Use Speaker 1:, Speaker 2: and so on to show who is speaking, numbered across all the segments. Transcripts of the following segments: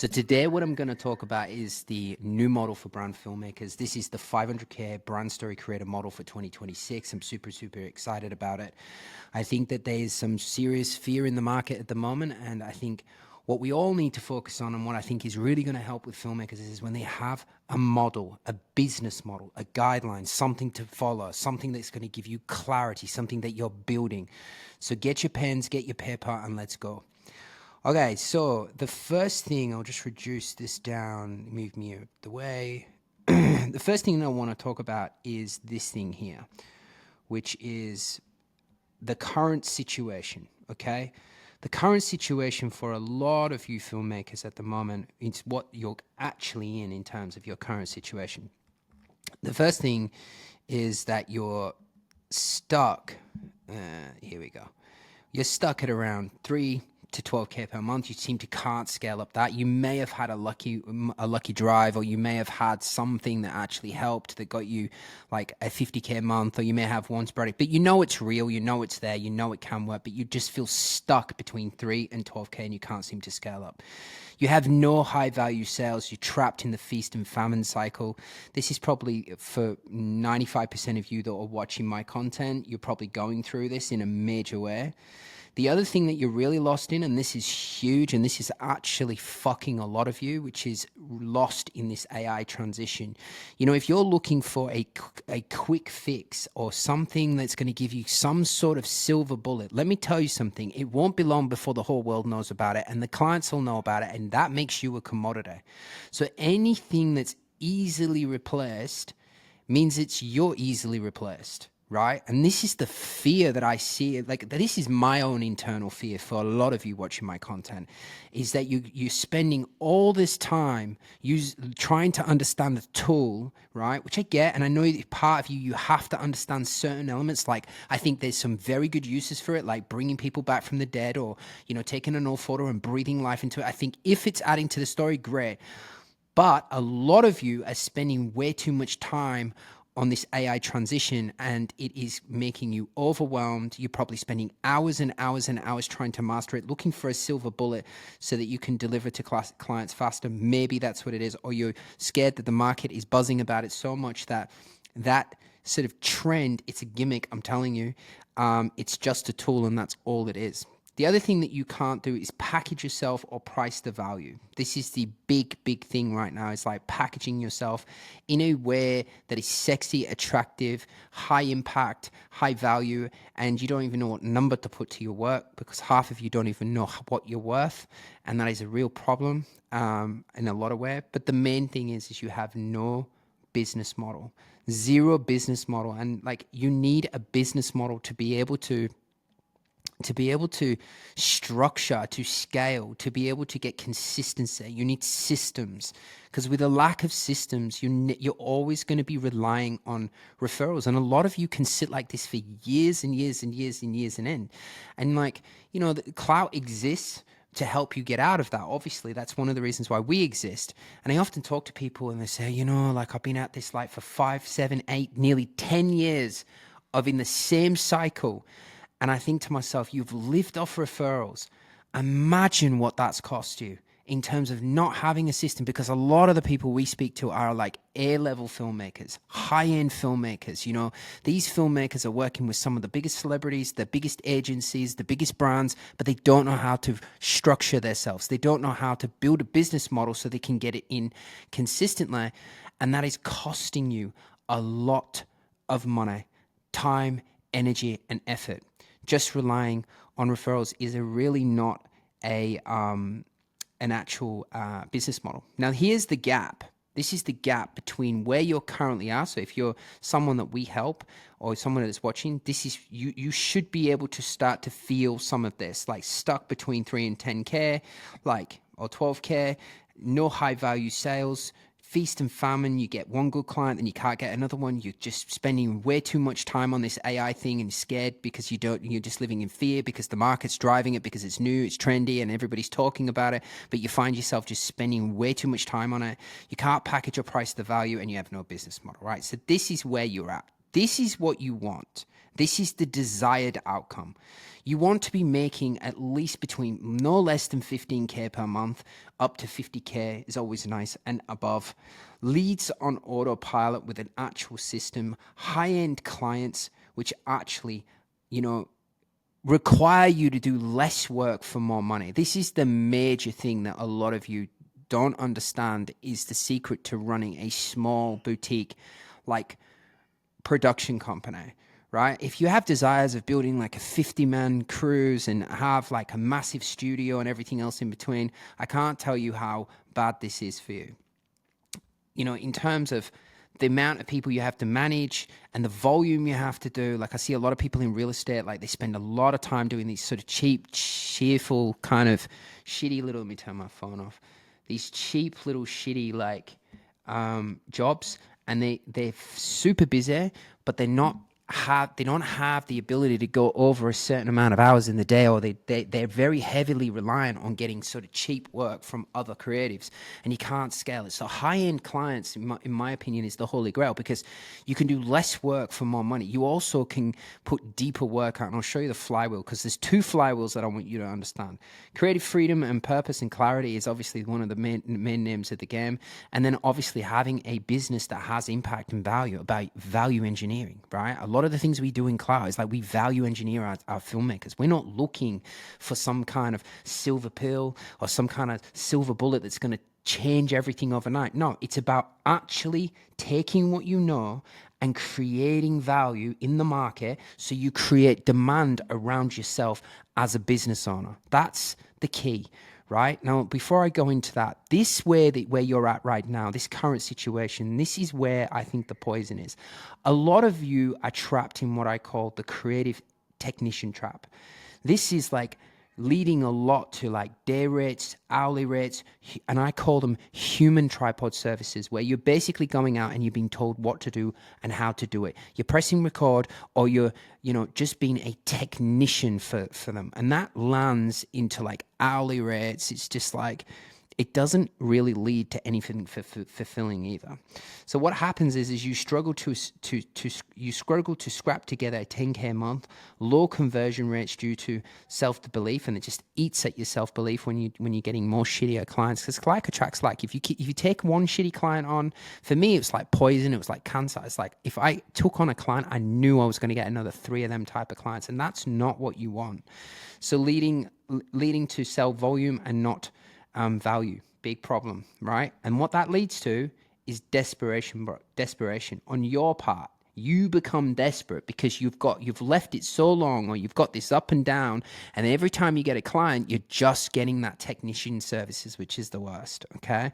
Speaker 1: So today what I'm going to talk about is the new model for brand filmmakers. This is the 500K brand story creator model for 2026. I'm super excited about it. I think that there is some serious fear in the market at the moment, and I think what we all need to focus on and what I think is really going to help with filmmakers is when they have a model, a business model, a guideline, something to follow, something that's going to give you clarity, something that you're building. So get your pens, get your paper, and let's go. Okay, so the first thing, I'll just reduce this down, move me out the way. The first thing I want to talk about is this thing here, which is the current situation, okay? The current situation for a lot of you filmmakers at the moment is what you're actually in terms of your current situation. The first thing is that you're stuck, here we go. You're stuck at around 3 to 12K per month. You seem to can't scale up that. You may have had a lucky drive, or you may have had something that actually helped that got you like a 50K a month, or you may have one sporadic, but you know it's real, you know it's there, you know it can work, but you just feel stuck between 3 and 12K and you can't seem to scale up. You have no high value sales. You're trapped in the feast and famine cycle. This is probably for 95% of you that are watching my content. You're probably going through this in a major way. The other thing that you're really lost in, and this is huge, and this is actually fucking a lot of you, which is lost in this AI transition. You know, if you're looking for a quick fix or something that's going to give you some sort of silver bullet, let me tell you something. It won't be long before the whole world knows about it, and the clients will know about it, and that makes you a commodity. So anything that's easily replaced means you're easily replaced. Right? And this is the fear that I see. Like, this is my own internal fear for a lot of you watching my content, is that you're spending all this time trying to understand the tool, right? Which I get. And I know that part of you have to understand certain elements. Like, I think there's some very good uses for it, like bringing people back from the dead, or, you know, taking an old photo and breathing life into it. I think if it's adding to the story, great. But a lot of you are spending way too much time on this AI transition, and it is making you overwhelmed. You're probably spending hours and hours and hours trying to master it, looking for a silver bullet so that you can deliver to clients faster. Maybe that's what it is. Or you're scared that the market is buzzing about it so much that sort of trend, it's a gimmick, I'm telling you. It's just a tool, and that's all it is. The other thing that you can't do is package yourself or price the value. This is the big thing right now. It's like packaging yourself in a way that is sexy, attractive, high impact, high value, and you don't even know what number to put to your work, because half of you don't even know what you're worth, and that is a real problem in a lot of ways. But the main thing is you have no business model, zero business model, and like you need a business model to be able to structure, to scale, to be able to get consistency. You need systems, because with a lack of systems, you're always going to be relying on referrals. And a lot of you can sit like this for years and years and years and years and end. And like, you know, the clout exists to help you get out of that. Obviously, that's one of the reasons why we exist. And I often talk to people and they say, you know, like I've been at this like for 5, 7, 8, nearly 10 years of in the same cycle. And I think to myself, you've lived off referrals. Imagine what that's cost you in terms of not having a system, because a lot of the people we speak to are like A-level filmmakers, high-end filmmakers. You know, these filmmakers are working with some of the biggest celebrities, the biggest agencies, the biggest brands, but they don't know how to structure themselves. They don't know how to build a business model so they can get it in consistently. And that is costing you a lot of money, time, energy, and effort. Just relying on referrals is really not an actual business model. Now, here's the gap. This is the gap between where you currently are. So if you're someone that we help or someone that's watching, this is you should be able to start to feel some of this, like stuck between 3 and 10K, like, or 12K, no high value sales, feast and famine. You get one good client and you can't get another one. You're just spending way too much time on this AI thing and you're scared because you're just living in fear because the market's driving it, because it's new, it's trendy, and everybody's talking about it. But you find yourself just spending way too much time on it. You can't package or price the value, and you have no business model, right? So this is where you're at. This is what you want. This is the desired outcome. You want to be making at least between no less than 15K per month, up to 50K is always nice, and above. Leads on autopilot with an actual system, high-end clients, which actually, require you to do less work for more money. This is the major thing that a lot of you don't understand, is the secret to running a small boutique like production company, right? If you have desires of building like a 50-man cruise and have like a massive studio and everything else in between, I can't tell you how bad this is for you. In terms of the amount of people you have to manage and the volume you have to do. Like I see a lot of people in real estate, like they spend a lot of time doing these sort of cheap, cheerful, kind of shitty little, let me turn my phone off, these cheap little shitty like jobs, and they're super busy, but they don't have the ability to go over a certain amount of hours in the day, or they're very heavily reliant on getting sort of cheap work from other creatives, and you can't scale it. So high-end clients, in my opinion, is the holy grail, because you can do less work for more money. You also can put deeper work out, and I'll show you the flywheel, because there's two flywheels that I want you to understand. Creative freedom and purpose and clarity is obviously one of the main names of the game, and then obviously having a business that has impact and value, about value engineering, right? A lot of the things we do in Clout is like we value engineer our filmmakers. We're not looking for some kind of silver pill or some kind of silver bullet that's going to change everything overnight. No, it's about actually taking what you know and creating value in the market, so you create demand around yourself as a business owner. That's the key. Right now, before I go into that, where you're at right now, this current situation, this is where I think the poison is. A lot of you are trapped in what I call the creative technician trap. This is like leading a lot to like day rates, hourly rates, and I call them human tripod services, where you're basically going out and you're being told what to do and how to do it. You're pressing record, or you're, just being a technician for them. And that lands into like hourly rates. It's just like, it doesn't really lead to anything fulfilling either. So what happens is you struggle to scrap together a 10K a month, low conversion rates due to self-belief, and it just eats at your self-belief when you're getting more shittier clients. Because like attracts like. If you take one shitty client on, for me it was like poison. It was like cancer. It's like if I took on a client, I knew I was going to get another 3 of them type of clients, and that's not what you want. So leading to sell volume and not value, big problem, right? And what that leads to is desperation on your part. You become desperate because you've left it so long, or you've got this up and down, and every time you get a client, you're just getting that technician services, which is the worst. Okay,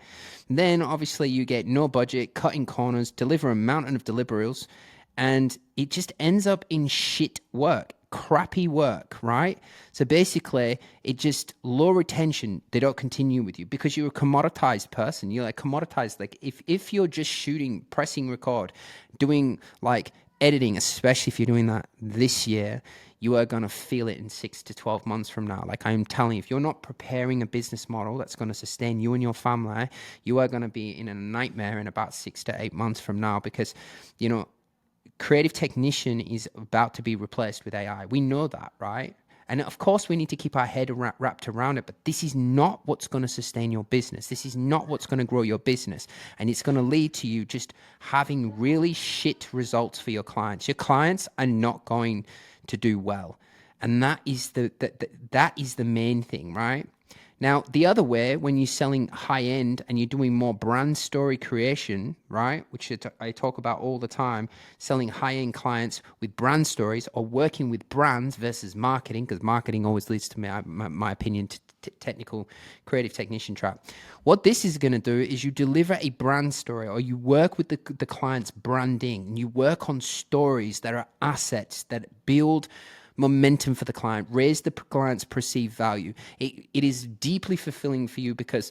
Speaker 1: and then obviously you get no budget, cutting corners, deliver a mountain of deliverables, and it just ends up in shit work, crappy work, right? So basically, it just low retention. They don't continue with you because you're a commoditized person. You're like commoditized. Like if you're just shooting, pressing record, doing like editing, especially if you're doing that this year, you are going to feel it in 6 to 12 months from now. Like I'm telling you, if you're not preparing a business model that's going to sustain you and your family, you are going to be in a nightmare in about 6 to 8 months from now, because, creative technician is about to be replaced with AI. We know that, right? And of course, we need to keep our head wrapped around it, but this is not what's going to sustain your business. This is not what's going to grow your business. And it's going to lead to you just having really shit results for your clients. Your clients are not going to do well. And that is that is the main thing, right? Now, the other way, when you're selling high end and you're doing more brand story creation, right, which I talk about all the time, selling high end clients with brand stories, or working with brands versus marketing, because marketing always leads to my opinion to technical creative technician trap. What this is going to do is you deliver a brand story, or you work with the client's branding, and you work on stories that are assets that build momentum for the client, raise the client's perceived value. It is deeply fulfilling for you because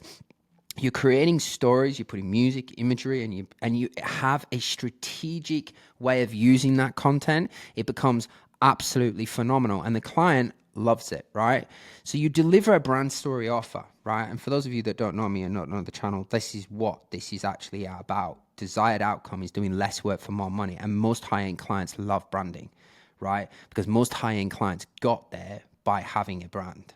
Speaker 1: you're creating stories, you're putting music, imagery, and you have a strategic way of using that content. It becomes absolutely phenomenal, and the client loves it, right? So you deliver a brand story offer, right? And for those of you that don't know me and don't know the channel, this is what this is actually about. desired outcome is doing less work for more money. And most high-end clients love branding, right? Because most high-end clients got there by having a brand.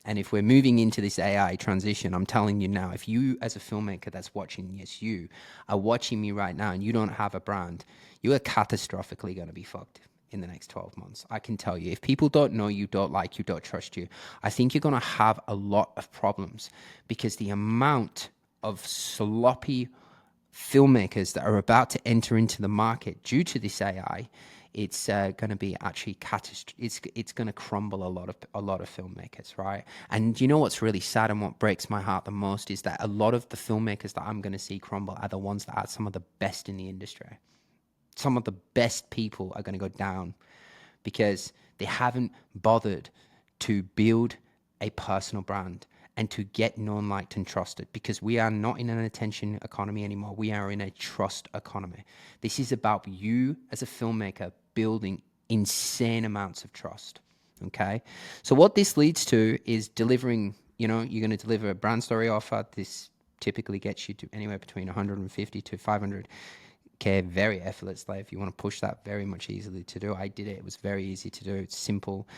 Speaker 1: And if we're moving into this AI transition, I'm telling you now, if you as a filmmaker that's watching, yes, you are watching me right now and you don't have a brand, you are catastrophically going to be fucked in the next 12 months. I can tell you, if people don't know you, don't like you, don't trust you, I think you're going to have a lot of problems, because the amount of sloppy filmmakers that are about to enter into the market due to this AI, it's going to be actually it's going to crumble a lot of filmmakers, right? And you know what's really sad and what breaks my heart the most is that a lot of the filmmakers that I'm going to see crumble are the ones that are some of the best in the industry. Some of the best people are going to go down because they haven't bothered to build a personal brand and to get known, liked, and trusted, because we are not in an attention economy anymore. We are in a trust economy. This is about you as a filmmaker building insane amounts of trust. Okay. So what this leads to is delivering, you're going to deliver a brand story offer. This typically gets you to anywhere between 150 to 500K, very effortlessly. If you want to push that, very much easily to do. I did it. It was very easy to do. It's simple,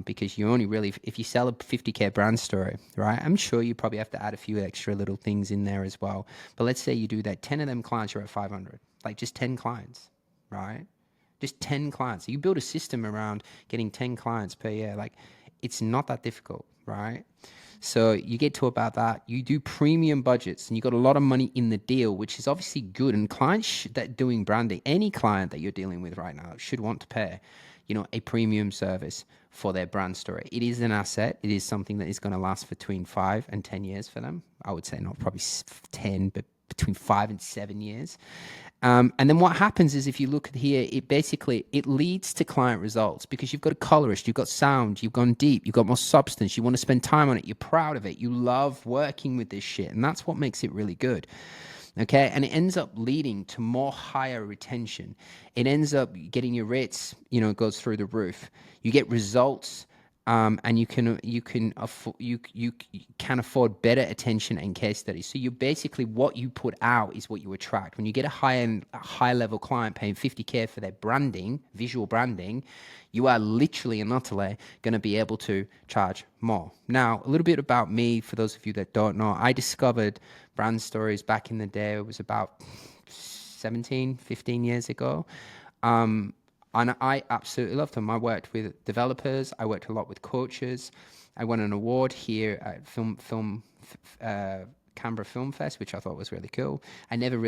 Speaker 1: because you only really, if you sell a 50K brand story, right? I'm sure you probably have to add a few extra little things in there as well. But let's say you do that, 10 of them clients, you're at 500, like just 10 clients, right? Just 10 clients. So you build a system around getting 10 clients per year. Like, it's not that difficult, right? So you get to about that. You do premium budgets and you got a lot of money in the deal, which is obviously good. And clients that doing branding, any client that you're dealing with right now should want to pay, a premium service for their brand story. It is an asset. It is something that is going to last between 5 and 10 years for them. I would say not probably 10, but between 5 and 7 years. And then what happens is, if you look at here, it leads to client results, because you've got a colorist, you've got sound, you've gone deep, you've got more substance, you want to spend time on it, you're proud of it, you love working with this shit, and that's what makes it really good. Okay, and it ends up leading to more higher retention. It ends up getting your rates, goes through the roof. You get results. And you can afford better attention and case studies. So you basically, what you put out is what you attract. When you get a high level client paying 50K for their branding, visual branding, you are literally and utterly going to be able to charge more. Now, a little bit about me, for those of you that don't know, I discovered brand stories back in the day. It was about 15 years ago. And I absolutely loved them. I worked with developers. I worked a lot with coaches. I won an award here at Canberra Film Fest, which I thought was really cool. I never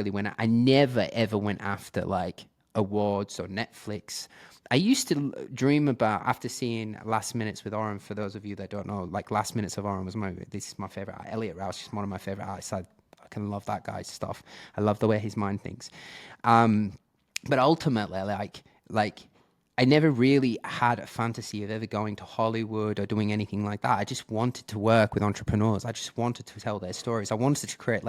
Speaker 1: ever went after like awards or Netflix. I used to dream about, after seeing Last Minutes with Oren, for those of you that don't know, like Last Minutes of Oren this is my favorite. Elliot Rouse is one of my favorite artists. I can love that guy's stuff. I love the way his mind thinks. But ultimately, like I never really had a fantasy of ever going to Hollywood or doing anything like that. I just wanted to work with entrepreneurs. I just wanted to tell their stories. I wanted to create,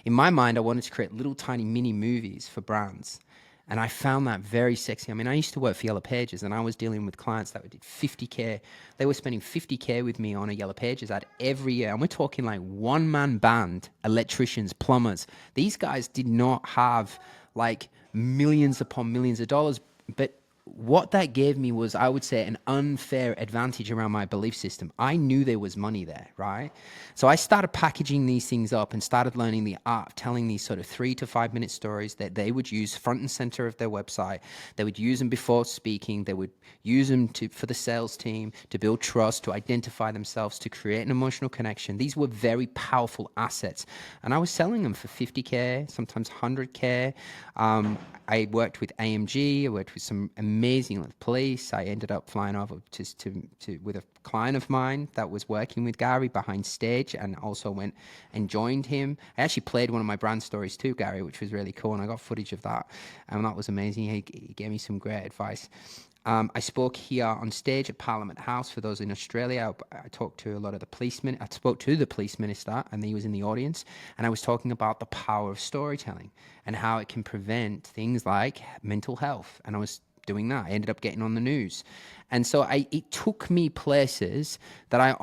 Speaker 1: in my mind, I wanted to create little tiny mini movies for brands. And I found that very sexy. I mean, I used to work for Yellow Pages, and I was dealing with clients that did 50K. They were spending 50K with me on a Yellow Pages ad every year. And we're talking like one-man band, electricians, plumbers. These guys did not have like millions upon millions of dollars, but what that gave me was, I would say, an unfair advantage around my belief system. I knew there was money there, right? So I started packaging these things up and started learning the art of telling these sort of 3 to 5 minute stories that they would use front and center of their website. They would use them before speaking. They would use them for the sales team, to build trust, to identify themselves, to create an emotional connection. These were very powerful assets. And I was selling them for 50K, sometimes 100K. I worked with AMG. I worked with some amazing police. I ended up flying over with a client of mine that was working with Gary behind stage, and also went and joined him. I actually played one of my brand stories too, Gary, which was really cool, and I got footage of that, and that was amazing. He gave me some great advice. I spoke here on stage at Parliament House. For those in Australia, I talked to a lot of the policemen. I spoke to the police minister, and he was in the audience, and I was talking about the power of storytelling and how it can prevent things like mental health. And I was doing that. I ended up getting on the news. And so it took me places that I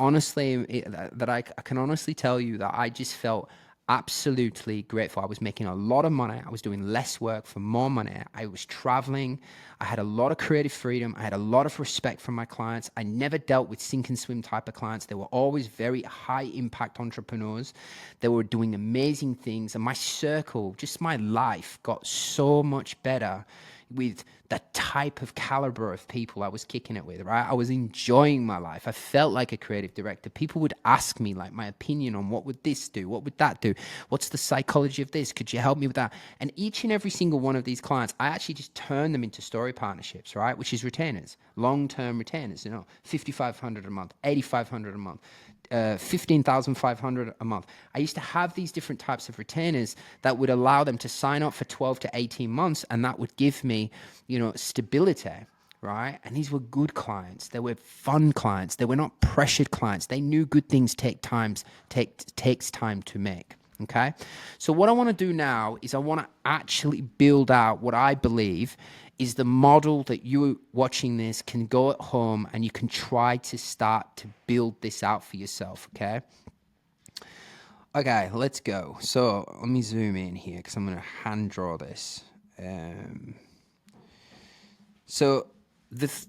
Speaker 1: can honestly tell you that I just felt absolutely grateful. I was making a lot of money. I was doing less work for more money. I was traveling. I had a lot of creative freedom. I had a lot of respect from my clients. I never dealt with sink and swim type of clients. They were always very high impact entrepreneurs. They were doing amazing things. And my circle, just my life, got so much better with the type of caliber of people I was kicking it with, right? I was enjoying my life. I felt like a creative director. People would ask me like my opinion on what would this do? What would that do? What's the psychology of this? Could you help me with that? And each and every single one of these clients, I actually just turned them into story partnerships, right? Which is retainers, long-term retainers, 5,500 a month, 8,500 a month, 15,500 a month. I used to have these different types of retainers that would allow them to sign up for 12 to 18 months, and that would give me, stability, right? And these were good clients. They were fun clients. They were not pressured clients. They knew good things takes time to make. Okay. So what I want to do now is I want to actually build out what I believe is the model that you watching this can go at home and you can try to start to build this out for yourself. Okay. Okay, let's go. So let me zoom in here because I'm going to hand draw this. So this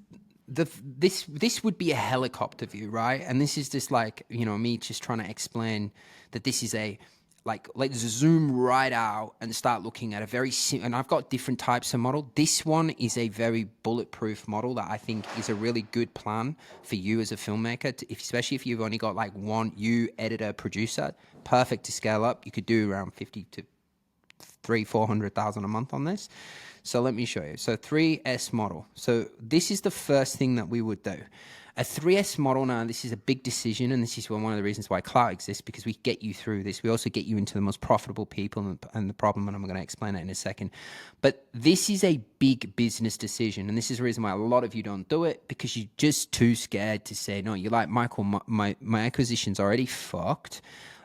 Speaker 1: would be a helicopter view, right? And this is just like, me just trying to explain that this is let's zoom right out and start looking at and I've got different types of model. This one is a very bulletproof model that I think is a really good plan for you as a filmmaker, especially if you've only got like one, editor, producer, perfect to scale up. You could do around 50 to 400,000 a month on this. So let me show you. So 3S model. So this is the first thing that we would do. A 3S model, now this is a big decision, and this is one of the reasons why Klout exists, because we get you through this. We also get you into the most profitable people and the problem, and I'm going to explain that in a second. But this is a big business decision, and this is the reason why a lot of you don't do it, because you're just too scared to say, no, you're like, Michael, my acquisition's already fucked.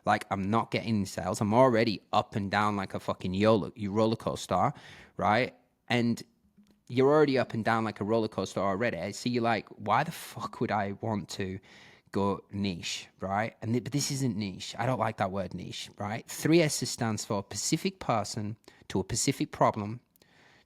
Speaker 1: Like, I'm not getting sales. I'm already up and down like a fucking roller coaster, right? And you're already up and down like a roller coaster already. So you're like, why the fuck would I want to go niche, right? But this isn't niche. I don't like that word niche, right? 3S stands for Pacific person to a Pacific problem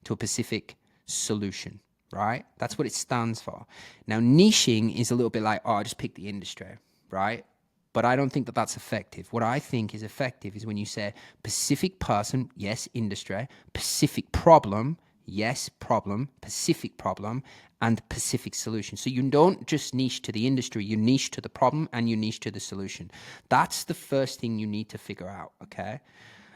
Speaker 1: to a Pacific solution, right? That's what it stands for. Now, niching is a little bit like, I just pick the industry, right? But I don't think that that's effective. What I think is effective is when you say Pacific person, yes, industry, Pacific problem, yes, problem, Pacific problem, and Pacific solution. So you don't just niche to the industry, you niche to the problem and you niche to the solution. That's the first thing you need to figure out, okay?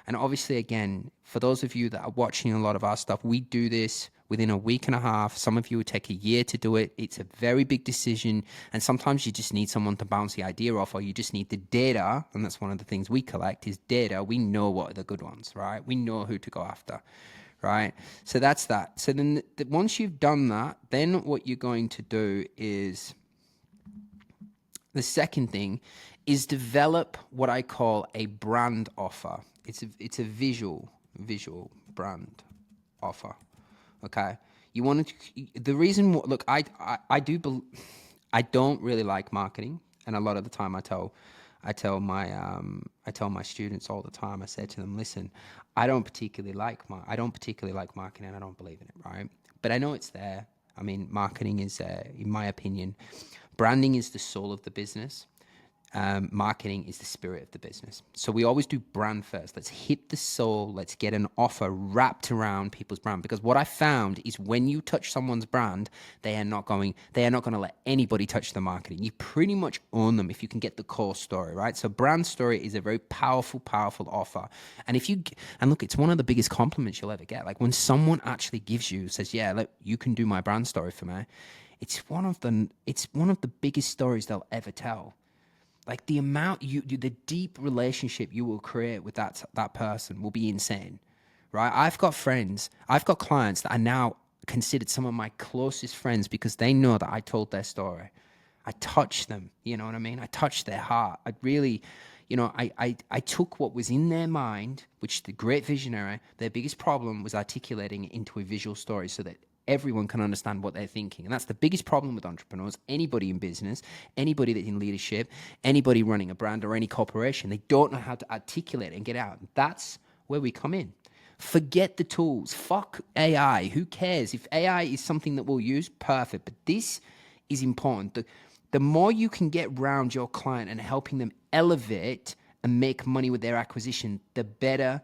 Speaker 1: And obviously, again, for those of you that are watching a lot of our stuff, we do this within a week and a half. Some of you would take a year to do it. It's a very big decision. And sometimes you just need someone to bounce the idea off, or you just need the data. And that's one of the things we collect is data. We know what are the good ones, right? We know who to go after. Right? So that's that. So then once you've done that, then what you're going to do is, the second thing is develop what I call a brand offer. It's a visual brand offer. Okay? You want to, the reason, look, I don't really like marketing, and a lot of the time I tell my students all the time, I say to them, listen, I don't particularly like marketing. I don't believe in it, right? But I know it's there. I mean, marketing is, in my opinion, branding is the soul of the business. Marketing is the spirit of the business. So we always do brand first. Let's hit the soul. Let's get an offer wrapped around people's brand. Because what I found is when you touch someone's brand, they are not going to let anybody touch the marketing. You pretty much own them if you can get the core story, right? So brand story is a very powerful, powerful offer. And look, it's one of the biggest compliments you'll ever get. Like when someone actually says, yeah, look, you can do my brand story for me. It's one of the biggest stories they'll ever tell. Like the amount the deep relationship you will create with that person will be insane, right? I've got clients that are now considered some of my closest friends because they know that I told their story. I touched them, you know what I mean? I touched their heart. I really, I took what was in their mind, which the great visionary, their biggest problem was articulating it into a visual story so that everyone can understand what they're thinking. And that's the biggest problem with entrepreneurs, anybody in business, anybody that's in leadership, anybody running a brand or any corporation. They don't know how to articulate and get out. That's where we come in. Forget the tools. Fuck AI. Who cares? If AI is something that we'll use, perfect. But this is important. The more you can get around your client and helping them elevate and make money with their acquisition, the better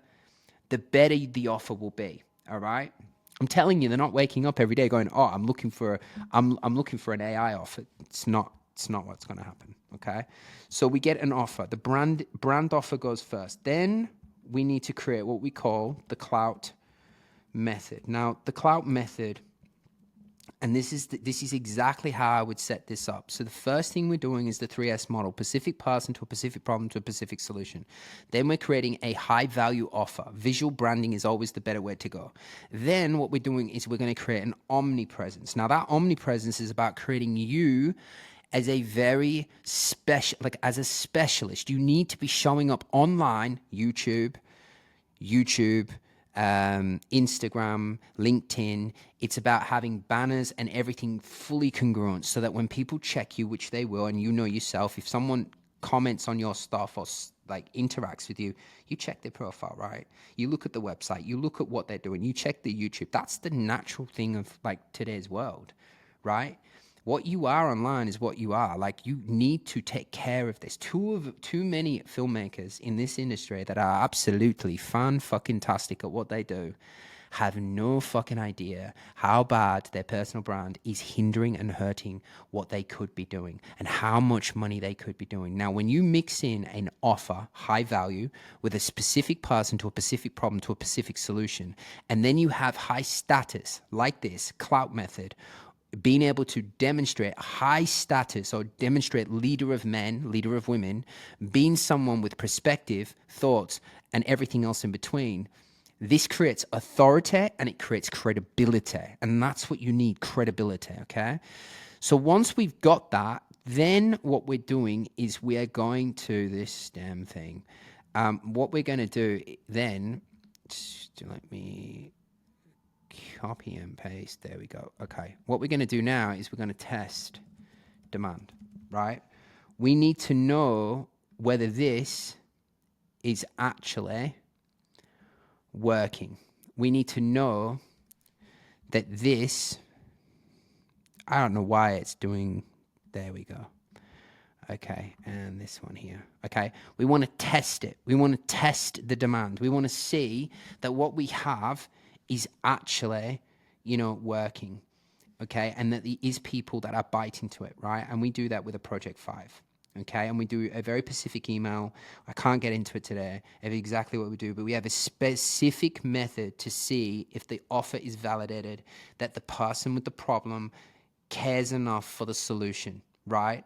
Speaker 1: the offer will be. All right. I'm telling you, they're not waking up every day going, "Oh, I'm looking for an AI offer." It's not what's going to happen. Okay. So we get an offer. The brand offer goes first. Then we need to create what we call the clout method. Now, the clout method, and this is exactly how I would set this up. So the first thing we're doing is the 3S model: specific person to a specific problem to a specific solution. Then we're creating a high value offer. Visual branding is always the better way to go. Then what we're doing is we're going to create an omnipresence. Now that omnipresence is about creating you as a very special, like as a specialist. You need to be showing up online, YouTube, Instagram, LinkedIn. It's about having banners and everything fully congruent so that when people check you, which they will, and you know yourself, if someone comments on your stuff or like interacts with you, you check their profile, right? You look at the website, you look at what they're doing, you check the YouTube. That's the natural thing of like today's world, right? What you are online is what you are. Like, you need to take care of this. Too many filmmakers in this industry that are absolutely fan-fucking-tastic at what they do have no fucking idea how bad their personal brand is hindering and hurting what they could be doing and how much money they could be doing. Now, when you mix in an offer, high value, with a specific person to a specific problem to a specific solution, and then you have high status like this clout method, being able to demonstrate high status or demonstrate leader of men, leader of women, being someone with perspective, thoughts, and everything else in between, this creates authority and it creates credibility. And that's what you need, credibility, okay? So once we've got that, then what we're doing is we are going to this damn thing. What we're going to do then, just let me copy and paste. There we go. Okay. What we're going to do now is we're going to test demand, right? We need to know whether this is actually working. We need to know that this, I don't know why it's doing, there we go. Okay, and this one here. Okay, we want to test it. We want to test the demand. We want to see that what we have is actually, working. Okay, and that there is people that are biting to it, right? And we do that with a Project 5. Okay, and we do a very specific email. I can't get into it today of exactly what we do, but we have a specific method to see if the offer is validated, that the person with the problem cares enough for the solution, right?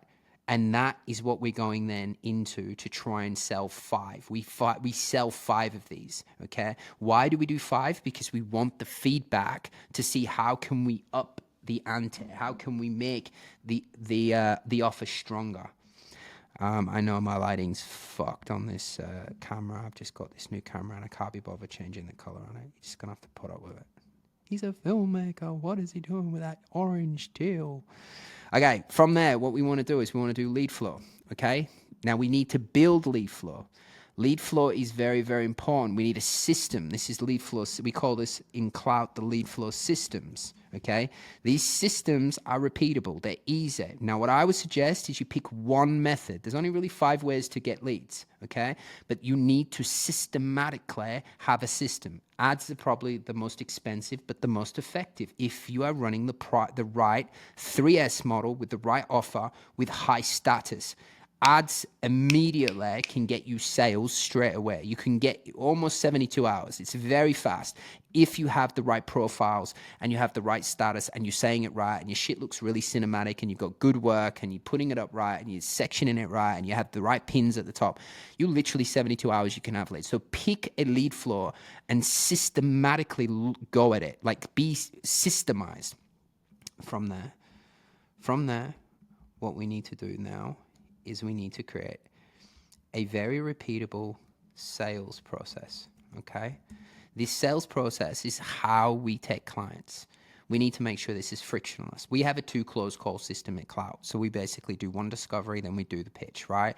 Speaker 1: And that is what we're going then into to try and sell 5. We sell 5 of these, okay? Why do we do 5? Because we want the feedback to see how can we up the ante, how can we make the offer stronger. I know my lighting's fucked on this camera. I've just got this new camera and I can't be bothered changing the color on it. You're just gonna have to put up with it. He's a filmmaker. What is he doing with that orange teal? Okay, from there, what we want to do is we want to do lead flow, okay? Now, we need to build lead flow. Lead flow is very, very important. We need a system. This is lead flow. We call this in Clout the lead flow systems, okay? These systems are repeatable. They're easy. Now, what I would suggest is you pick one method. There's only really 5 ways to get leads, okay? But you need to systematically have a system. Ads are probably the most expensive, but the most effective if you are running the right 3S model with the right offer with high status. Ads immediately can get you sales straight away. You can get almost 72 hours. It's very fast if you have the right profiles and you have the right status and you're saying it right and your shit looks really cinematic and you've got good work and you're putting it up right and you're sectioning it right and you have the right pins at the top. You literally 72 hours you can have leads. So pick a lead flow and systematically go at it. Like, be systemized. From there, what we need to do now is we need to create a very repeatable sales process, okay? This sales process is how we take clients. We need to make sure this is frictionless. We have a 2 closed call system at Clout. So we basically do 1 discovery, then we do the pitch, right?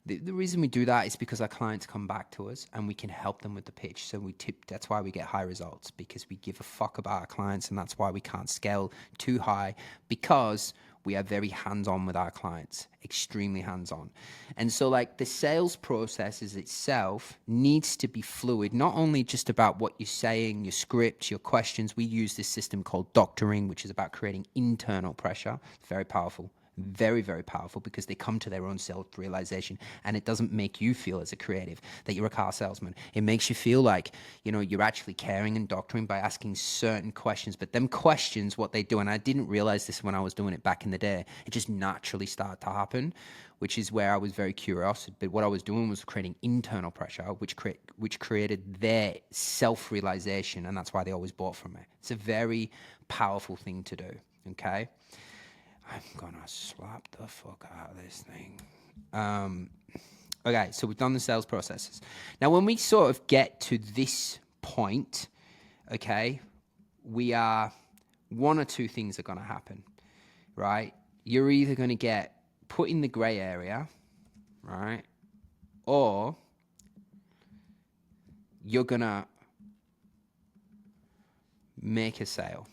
Speaker 1: The reason we do that is because our clients come back to us and we can help them with the pitch. So that's why we get high results, because we give a fuck about our clients, and that's why we can't scale too high, because we are very hands-on with our clients, extremely hands-on. And so like the sales processes itself needs to be fluid, not only just about what you're saying, your script, your questions. We use this system called doctoring, which is about creating internal pressure. It's very powerful. Very, very powerful, because they come to their own self-realization, and it doesn't make you feel as a creative that you're a car salesman. It makes you feel like, you're actually caring and doctoring by asking certain questions. But them questions, what they do, and I didn't realize this when I was doing it back in the day, it just naturally started to happen, which is where I was very curious. But what I was doing was creating internal pressure, which created their self-realization, and that's why they always bought from me. It's a very powerful thing to do, okay? I'm gonna slap the fuck out of this thing. Okay, so we've done the sales processes. Now, when we sort of get to this point, okay, one or two things are gonna happen, right? You're either gonna get put in the gray area, right? Or you're gonna make a sale.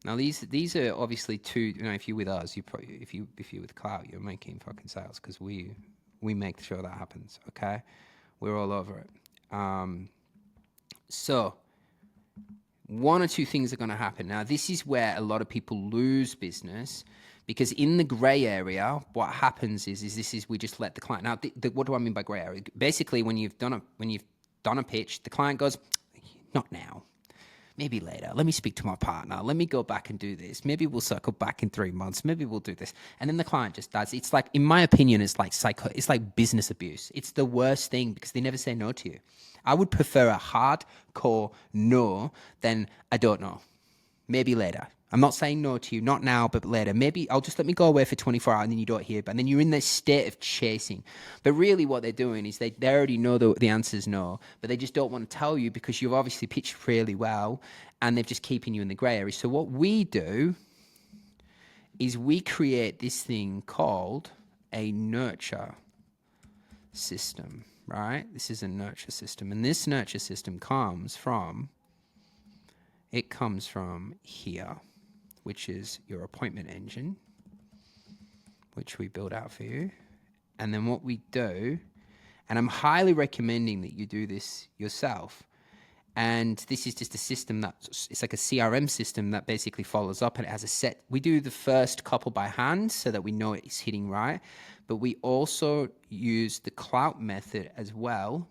Speaker 1: Now these are obviously two. If you're with us, if you're with Clout, you're making fucking sales, because we make sure that happens. Okay, we're all over it. So one or two things are going to happen. Now this is where a lot of people lose business, because in the gray area, what happens is we just let the client. Now, what do I mean by gray area? Basically, when you've done a pitch, the client goes, "Not now. Maybe later. Let me speak to my partner. Let me go back and do this. Maybe we'll circle back in 3 months. Maybe we'll do this." And then the client just does. It's like, in my opinion, it's like business abuse. It's the worst thing, because they never say no to you. I would prefer a hardcore no than I don't know. Maybe later. I'm not saying no to you, not now, but later. Maybe let me go away for 24 hours and then you don't hear, and then you're in this state of chasing. But really what they're doing is they already know the answer is no, but they just don't want to tell you, because you've obviously pitched really well, and they're just keeping you in the gray area. So what we do is we create this thing called a nurture system, right? This is a nurture system, and this nurture system comes from here, which is your appointment engine, which we build out for you. And then what we do, and I'm highly recommending that you do this yourself. And this is just a system it's like a CRM system that basically follows up, and it has a set. We do the first couple by hand so that we know it's hitting right. But we also use the Clout method as well.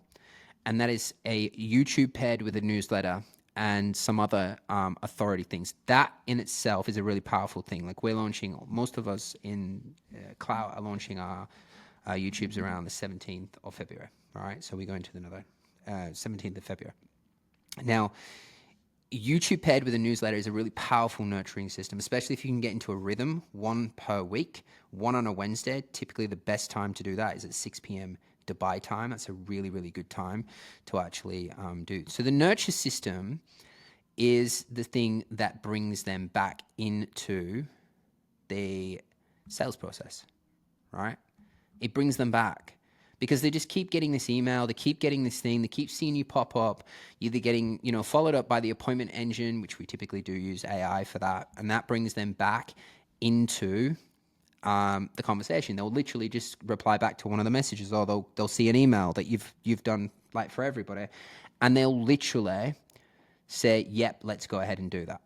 Speaker 1: And that is a YouTube paired with a newsletter and some other authority things. That in itself is a really powerful thing. Like, we're launching, most of us in Clout are launching our YouTubes around the 17th of February, all right? So we're going to another 17th of February. Now, YouTube paired with a newsletter is a really powerful nurturing system, especially if you can get into a rhythm, 1 per week, 1 on a Wednesday. Typically the best time to do that is at 6 p.m. Dubai time. That's a really, really good time to actually do. So the nurture system is the thing that brings them back into the sales process, right? It brings them back, because they just keep getting this email, they keep getting this thing, they keep seeing you pop up. You're either getting, followed up by the appointment engine, which we typically do use AI for that, and that brings them back into the conversation. They'll literally just reply back to one of the messages, or they'll see an email that you've done like for everybody, and they'll literally say, "Yep, let's go ahead and do that."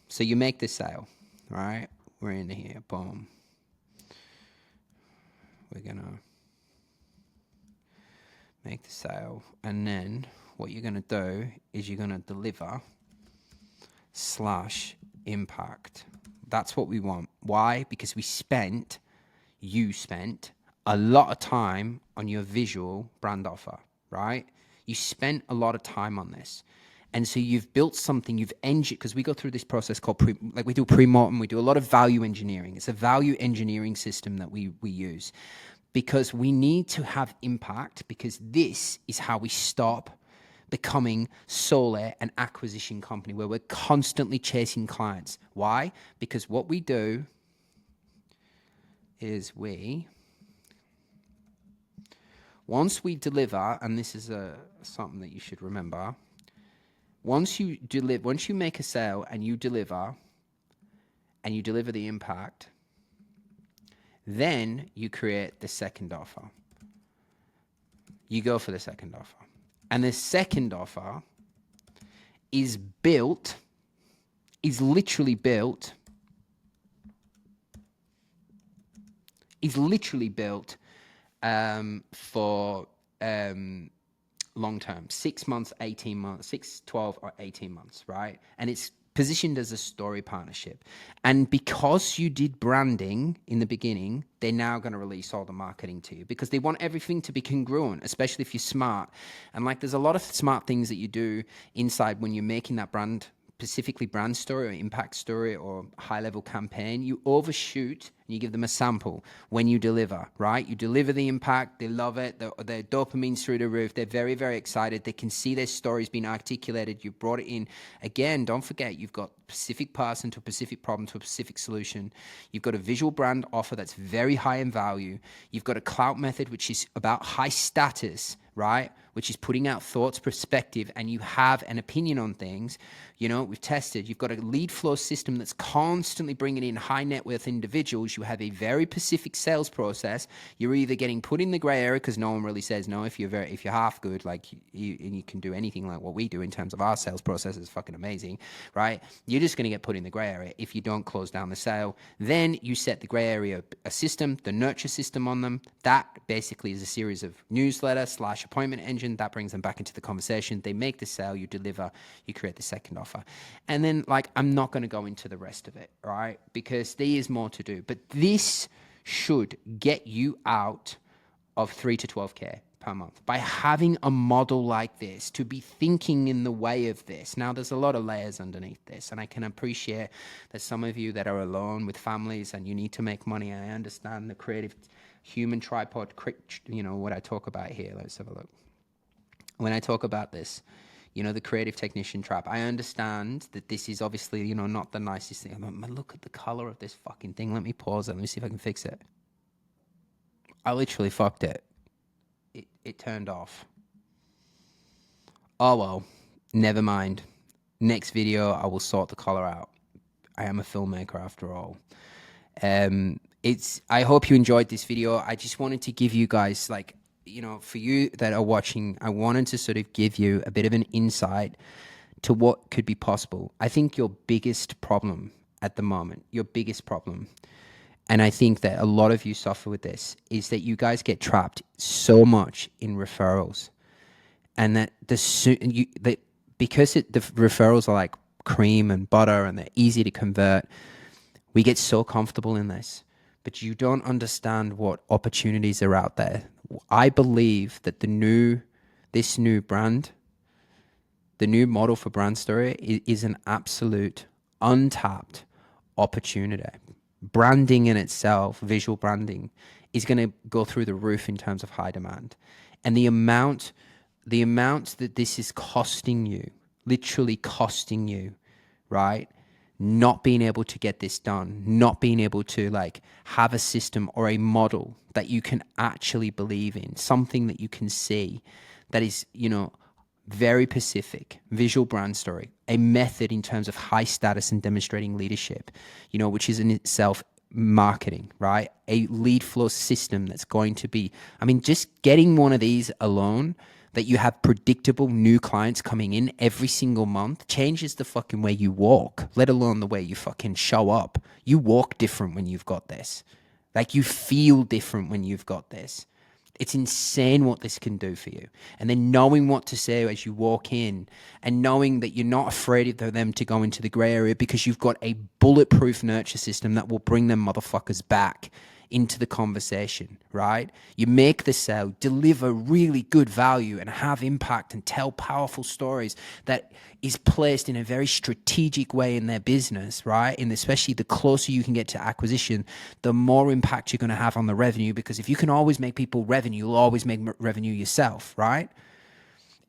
Speaker 1: So you make this sale, right? We're in here, boom. We're gonna make the sale, and then what you're gonna do is you're gonna deliver /impact. That's what we want. Why? Because you spent a lot of time on your visual brand offer, right? You spent a lot of time on this. And so you've built something, you've engineered, because we go through this process called we do pre-mortem, we do a lot of value engineering. It's a value engineering system that we use, because we need to have impact, because this is how we stop becoming solely an acquisition company where we're constantly chasing clients. Why? Because what we do is once we deliver, and this is something that you should remember, once you make a sale and you deliver the impact, then you create the second offer. You go for the second offer. And the second offer is literally built for long term, 6 months, 18 months, 6, 12, or 18 months, right? And it's positioned as a story partnership. And because you did branding in the beginning, they're now going to release all the marketing to you because they want everything to be congruent, especially if you're smart. And like, there's a lot of smart things that you do inside when you're making that brand, specifically brand story or impact story or high level campaign. You overshoot and you give them a sample when you deliver, right? You deliver the impact, they love it, their dopamine's through the roof, they're very, very excited, they can see their stories being articulated, you brought it in. Again, don't forget, you've got specific person to a specific problem to a specific solution. You've got a visual brand offer that's very high in value. You've got a clout method, which is about high status, right? Which is putting out thoughts, perspective, and you have an opinion on things. You know, we've tested. You've got a lead flow system that's constantly bringing in high net worth individuals. You have a very specific sales process. You're either getting put in the gray area because no one really says no. If you're half good, like you can do anything like what we do in terms of our sales process is fucking amazing, right? You're just going to get put in the gray area if you don't close down the sale. Then you set the gray area a system, the nurture system on them. That basically is a series of newsletter / appointment engine that brings them back into the conversation. They make the sale, you deliver, you create the second offer. And then, like, I'm not going to go into the rest of it, right? Because there is more to do. But this should get you out of 3 to 12K per month by having a model like this, to be thinking in the way of this. Now, there's a lot of layers underneath this, and I can appreciate that some of you that are alone with families and you need to make money. I understand the creative human tripod, you know, what I talk about here. Let's have a look. When I talk about this, you know, the creative technician trap, I understand that this is obviously, you know, not the nicest thing. Look at the color of this fucking thing. Let me pause it. Let me see if I can fix it. I literally fucked it. It turned off. Oh, well, never mind. Next video, I will sort the color out. I am a filmmaker after all. I hope you enjoyed this video. I just wanted to give you guys, like, you know, for you that are watching, I wanted to sort of give you a bit of an insight to what could be possible. I think your biggest problem at the moment, and I think that a lot of you suffer with this, is that you guys get trapped so much in referrals, and that because the referrals are like cream and butter and they're easy to convert, we get so comfortable in this, but you don't understand what opportunities are out there. I believe that this new brand, the new model for Brand Story is an absolute untapped opportunity. Branding in itself, visual branding, is going to go through the roof in terms of high demand. And the amount that this is costing you, literally costing you, right? Not being able to get this done, not being able to like have a system or a model that you can actually believe in, something that you can see that is, you know, very specific, visual brand story, a method in terms of high status and demonstrating leadership, you know, which is in itself marketing, right? A lead flow system that's going to be, I mean, just getting one of these alone, that you have predictable new clients coming in every single month, changes the fucking way you walk, let alone the way you fucking show up. You walk different when you've got this. Like, you feel different when you've got this. It's insane what this can do for you. And then knowing what to say as you walk in, and knowing that you're not afraid of them to go into the gray area because you've got a bulletproof nurture system that will bring them motherfuckers back into the conversation, right? You make the sale, deliver really good value and have impact and tell powerful stories that is placed in a very strategic way in their business, right? And especially the closer you can get to acquisition, the more impact you're going to have on the revenue, because if you can always make people revenue, you'll always make revenue yourself, right?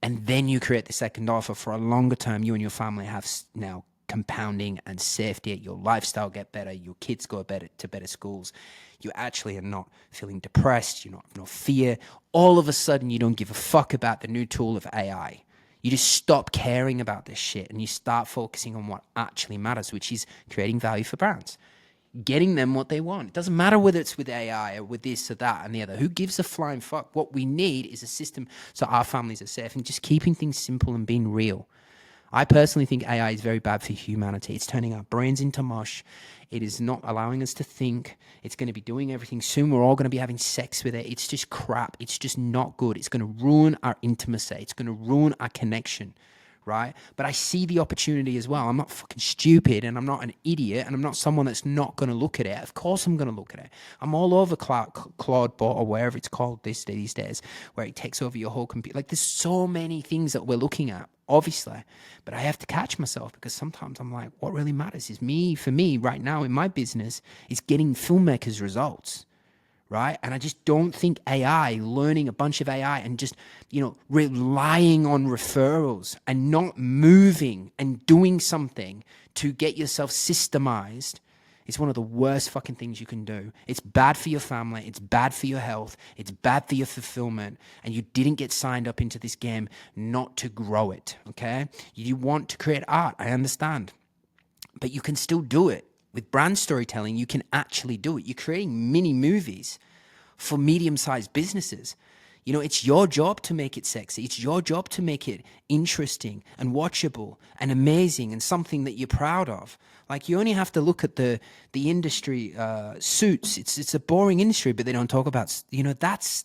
Speaker 1: And then you create the second offer for a longer term. You and your family have now compounding and safety. Your lifestyle get better. Your kids go to better schools. You actually are not feeling depressed. You're not no fear. All of a sudden, you don't give a fuck about the new tool of AI. You just stop caring about this shit and you start focusing on what actually matters, which is creating value for brands, getting them what they want. It doesn't matter whether it's with AI or with this or that and the other. Who gives a flying fuck? What we need is a system so our families are safe and just keeping things simple and being real. I personally think AI is very bad for humanity. It's turning our brains into mush. It is not allowing us to think. It's going to be doing everything. Soon we're all going to be having sex with it. It's just crap. It's just not good. It's going to ruin our intimacy. It's going to ruin our connection, right? But I see the opportunity as well. I'm not fucking stupid and I'm not an idiot and I'm not someone that's not going to look at it. Of course I'm going to look at it. I'm all over Claude Bot or wherever it's called these days, where it takes over your whole computer. Like there's so many things that we're looking at, obviously, but I have to catch myself because sometimes I'm like, what really matters is for me right now in my business is getting filmmakers results. Right? And I just don't think AI, learning a bunch of AI and just, relying on referrals and not moving and doing something to get yourself systemized is one of the worst fucking things you can do. It's bad for your family. It's bad for your health. It's bad for your fulfillment. And you didn't get signed up into this game not to grow it, okay? You want to create art, I understand. But you can still do it. With brand storytelling, you can actually do it. You're creating mini movies for medium-sized businesses. It's your job to make it sexy. It's your job to make it interesting and watchable and amazing and something that you're proud of. Like you only have to look at the industry, Suits. It's a boring industry, but they don't talk about. That's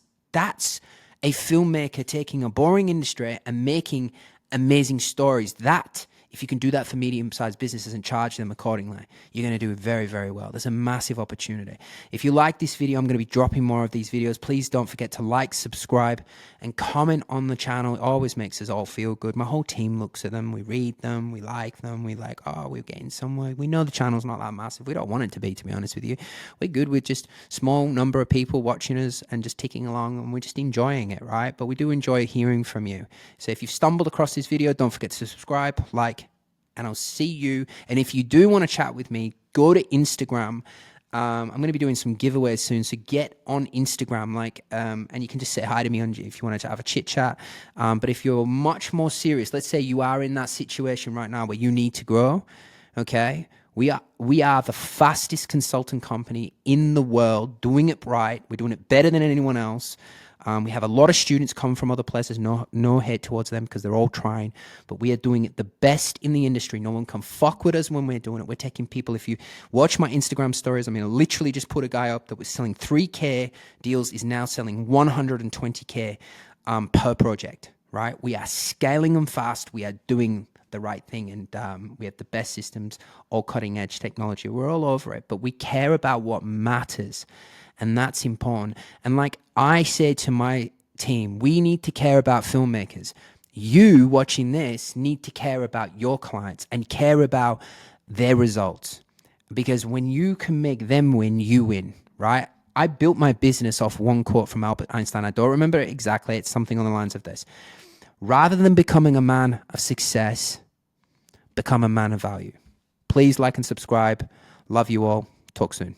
Speaker 1: a filmmaker taking a boring industry and making amazing stories. That. If you can do that for medium-sized businesses and charge them accordingly, you're going to do very, very well. There's a massive opportunity. If you like this video, I'm going to be dropping more of these videos. Please don't forget to like, subscribe, and comment on the channel. It always makes us all feel good. My whole team looks at them. We read them. We like them. We're getting somewhere. We know the channel's not that massive. We don't want it to be honest with you. We're good with just small number of people watching us and just ticking along, and we're just enjoying it, right? But we do enjoy hearing from you. So if you've stumbled across this video, don't forget to subscribe, like, and I'll see you. And if you do want to chat with me, go to Instagram. I'm going to be doing some giveaways soon, so get on Instagram, and you can just say hi to me if you want to have a chit chat. But if you're much more serious, let's say you are in that situation right now where you need to grow, okay? We are the fastest consultant company in the world, doing it right. We're doing it better than anyone else. We have a lot of students come from other places, no hate towards them because they're all trying, but we are doing it the best in the industry. No one can fuck with us when we're doing it. We're taking people. If you watch my Instagram stories, I literally just put a guy up that was selling 3K deals is now selling 120K per project, right? We are scaling them fast. We are doing the right thing, and we have the best systems, all cutting edge technology. We're all over it, but we care about what matters. And that's important. And like I say to my team, we need to care about filmmakers. You watching this need to care about your clients and care about their results. Because when you can make them win, you win, right? I built my business off one quote from Albert Einstein. I don't remember it exactly. It's something on the lines of this. Rather than becoming a man of success, become a man of value. Please like and subscribe. Love you all. Talk soon.